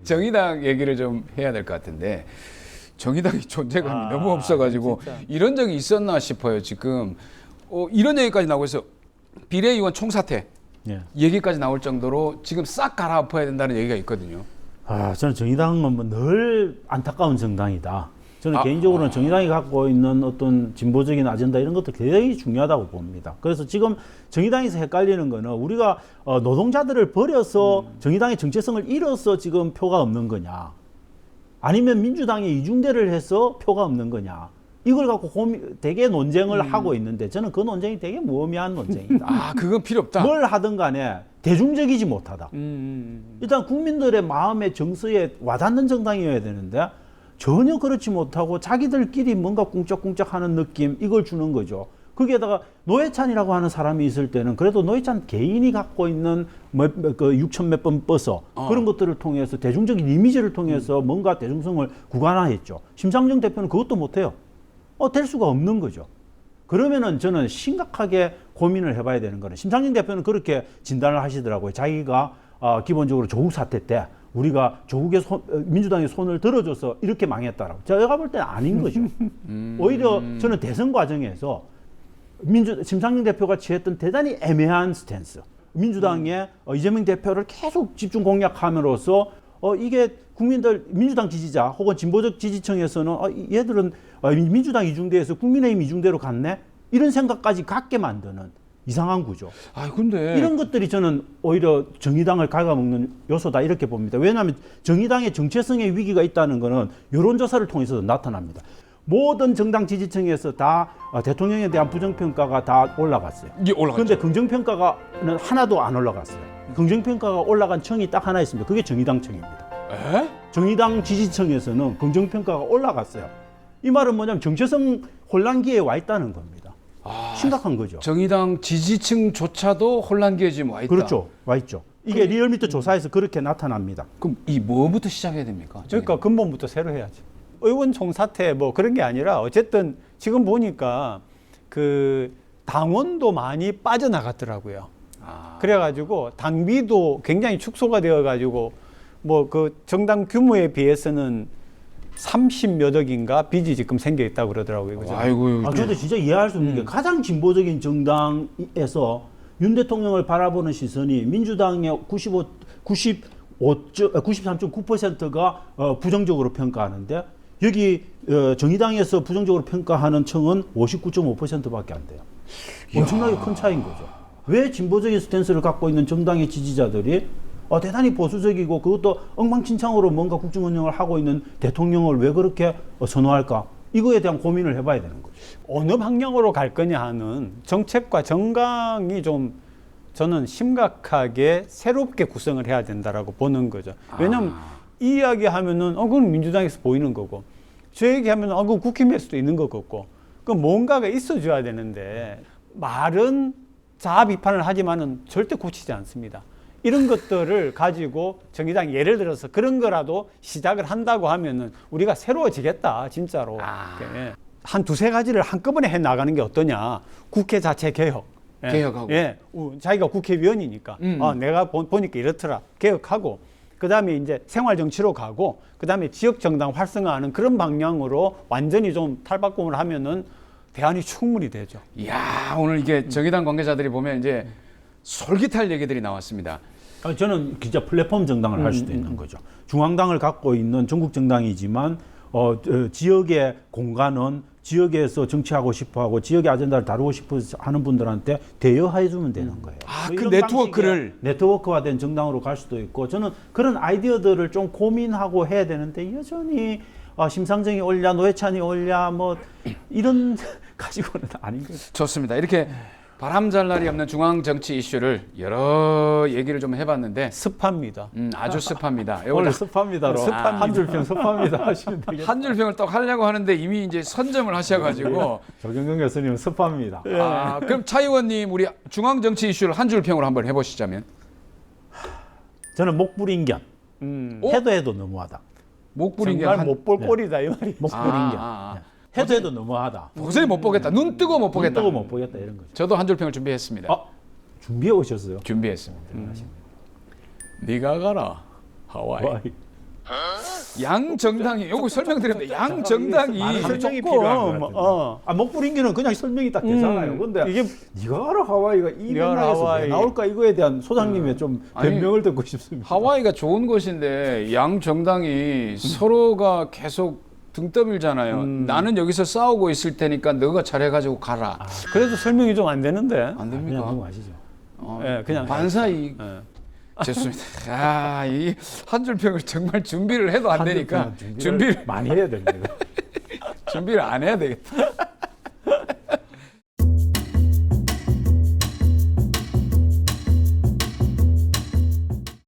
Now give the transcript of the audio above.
정의당 얘기를 좀 해야 될 것 같은데 정의당이 존재감이 너무 없어가지고 진짜. 이런 적이 있었나 싶어요. 지금 이런 얘기까지 나오고 있어. 비례의원 총사퇴 예. 얘기까지 나올 정도로 지금 싹 갈아엎어야 된다는 얘기가 있거든요. 저는 정의당은 뭐 늘 안타까운 정당이다. 저는 개인적으로는 정의당이 갖고 있는 어떤 진보적인 아젠다 이런 것도 굉장히 중요하다고 봅니다. 그래서 지금 정의당에서 헷갈리는 거는 우리가 노동자들을 버려서 정의당의 정체성을 잃어서 지금 표가 없는 거냐, 아니면 민주당에 이중대를 해서 표가 없는 거냐, 이걸 갖고 되게 논쟁을 하고 있는데 저는 그 논쟁이 되게 무의미한 논쟁이다. 그건 필요 없다. 뭘 하든 간에 대중적이지 못하다. 일단 국민들의 마음의 정서에 와닿는 정당이어야 되는데 전혀 그렇지 못하고 자기들끼리 뭔가 꿍짝꿍짝 하는 느낌, 이걸 주는 거죠. 거기에다가 노회찬이라고 하는 사람이 있을 때는 그래도 노회찬 개인이 갖고 있는 그 6천 몇 번 버서 그런 것들을 통해서 대중적인 이미지를 통해서 뭔가 대중성을 구가화했죠. 심상정 대표는 그것도 못해요. 될 수가 없는 거죠. 그러면은 저는 심각하게 고민을 해봐야 되는 거는, 심상정 대표는 그렇게 진단을 하시더라고요. 자기가 기본적으로 조국 사태 때 우리가 조국의 민주당의 손을 들어줘서 이렇게 망했다라고. 제가 볼 때는 아닌 거죠. 오히려 저는 대선 과정에서 심상정 대표가 취했던 대단히 애매한 스탠스, 민주당의 이재명 대표를 계속 집중 공략함으로써 이게 국민들, 민주당 지지자 혹은 진보적 지지층에서는 얘들은 민주당 이중대에서 국민의힘 이중대로 갔네, 이런 생각까지 갖게 만드는 이상한 구조. 근데 이런 것들이 저는 오히려 정의당을 갉아먹는 요소다, 이렇게 봅니다. 왜냐하면 정의당의 정체성의 위기가 있다는 것은 여론조사를 통해서도 나타납니다. 모든 정당 지지층에서 다 대통령에 대한 부정평가가 다 올라갔어요. 그런데 긍정평가는 하나도 안 올라갔어요. 긍정평가가 올라간 층이 딱 하나 있습니다. 그게 정의당 층입니다. 정의당 지지층에서는 긍정평가가 올라갔어요. 이 말은 뭐냐면 정체성 혼란기에 와 있다는 겁니다. 심각한 거죠. 정의당 지지층조차도 혼란기에 지금 와 있다. 그렇죠. 와 있죠. 이게 리얼미터 조사에서 그렇게 나타납니다. 그럼 이 뭐부터 시작해야 됩니까? 그러니까 근본부터 새로 해야죠. 의원 총사퇴 뭐 그런 게 아니라 어쨌든 지금 보니까 그 당원도 많이 빠져나갔더라고요. 그래가지고 당비도 굉장히 축소가 되어가지고 뭐 그 정당 규모에 비해서는 30몇 억인가 빚이 지금 생겨 있다고 그러더라고요. 그죠? 아이고. 저도 진짜 이해할 수 없는 게 가장 진보적인 정당에서 윤 대통령을 바라보는 시선이 민주당의 93.9%가 부정적으로 평가하는데 여기 정의당에서 부정적으로 평가하는 층은 59.5%밖에 안 돼요. 엄청나게 큰 차이인 거죠. 왜 진보적인 스탠스를 갖고 있는 정당의 지지자들이 대단히 보수적이고 그것도 엉망진창으로 뭔가 국정 운영을 하고 있는 대통령을 왜 그렇게 선호할까? 이거에 대한 고민을 해봐야 되는 거죠. 어느 방향으로 갈 거냐 하는 정책과 정강이 좀 저는 심각하게 새롭게 구성을 해야 된다라고 보는 거죠. 왜냐하면 이 이야기 하면은 그건 민주당에서 보이는 거고, 저 얘기하면은 그건 국힘에서도 있는 것 같고, 그 뭔가가 있어줘야 되는데 말은 자아 비판을 하지만은 절대 고치지 않습니다. 이런 것들을 가지고 정의당 예를 들어서 그런 거라도 시작을 한다고 하면은 우리가 새로워지겠다, 진짜로. 한 두세 가지를 한꺼번에 해 나가는 게 어떠냐. 국회 자체 개혁. 개혁하고. 자기가 국회의원이니까 내가 보니까 이렇더라. 개혁하고, 그 다음에 이제 생활정치로 가고, 그 다음에 지역정당 활성화하는 그런 방향으로 완전히 좀 탈바꿈을 하면은 대안이 충분히 되죠. 이야, 오늘 이게 정의당 관계자들이 보면 이제 솔깃할 얘기들이 나왔습니다. 저는 진짜 플랫폼 정당을 할 수도 있는 거죠. 중앙당을 갖고 있는 전국 정당이지만 지역의 공간은 지역에서 정치하고 싶어하고 지역의 아젠다를 다루고 싶어 하는 분들한테 대여해 주면 되는 거예요. 그 네트워크를 네트워크화된 정당으로 갈 수도 있고, 저는 그런 아이디어들을 좀 고민하고 해야 되는데 여전히 심상정이 올랴 노회찬이 올랴 뭐 이런 가지고는 아닌 거죠. 좋습니다. 이렇게 바람잘 날이 없는 중앙 정치 이슈를 여러 얘기를 좀 해봤는데 습합니다. 아주 습합니다. 오늘 습합니다로 한 줄평 습합니다 하시면 되겠다. 한 줄평을 또 하려고 하는데 이미 이제 선점을 하셔가지고 조경경 교수님은 습합니다. 그럼 차 의원님 우리 중앙 정치 이슈를 한 줄평으로 한번 해보시자면. 저는 목불인견. 해도 너무하다. 목불인견 정말 못 볼 꼴이다 이 말이. 목불인견. 해도 너무하다. 도저히 못 보겠다. 눈 뜨고 못 보겠다. 눈 뜨고 못 보겠다 이런 거죠. 저도 한 줄평을 준비했습니다. 준비해 오셨어요? 준비했습니다. 네가 가라 하와이. 양 정당이 요거 설명드리면 양 정당이 많은 설명이 조금, 필요한 것 같아요. 목부림기는 그냥 설명이 딱 되잖아요. 근데 이게 이거로 하와이가 이 리얼 맥락에서 왜 하와이. 나올까 이거에 대한 소장님의 좀 아니, 변명을 듣고 싶습니다. 하와이가 좋은 곳인데 양 정당이 서로가 계속 등 떠밀잖아요. 나는 여기서 싸우고 있을 테니까 너가 잘해가지고 가라. 그래도 설명이 좀 안 되는데. 안 그냥 됩니까? 넘어가시죠. 예, 그냥 반사이 예. 좋습니다. 아, 이 한 줄 평을 정말 준비를 해도 안 되니까 준비를 많이 해야 됩니다. 준비를 안 해야 되겠다.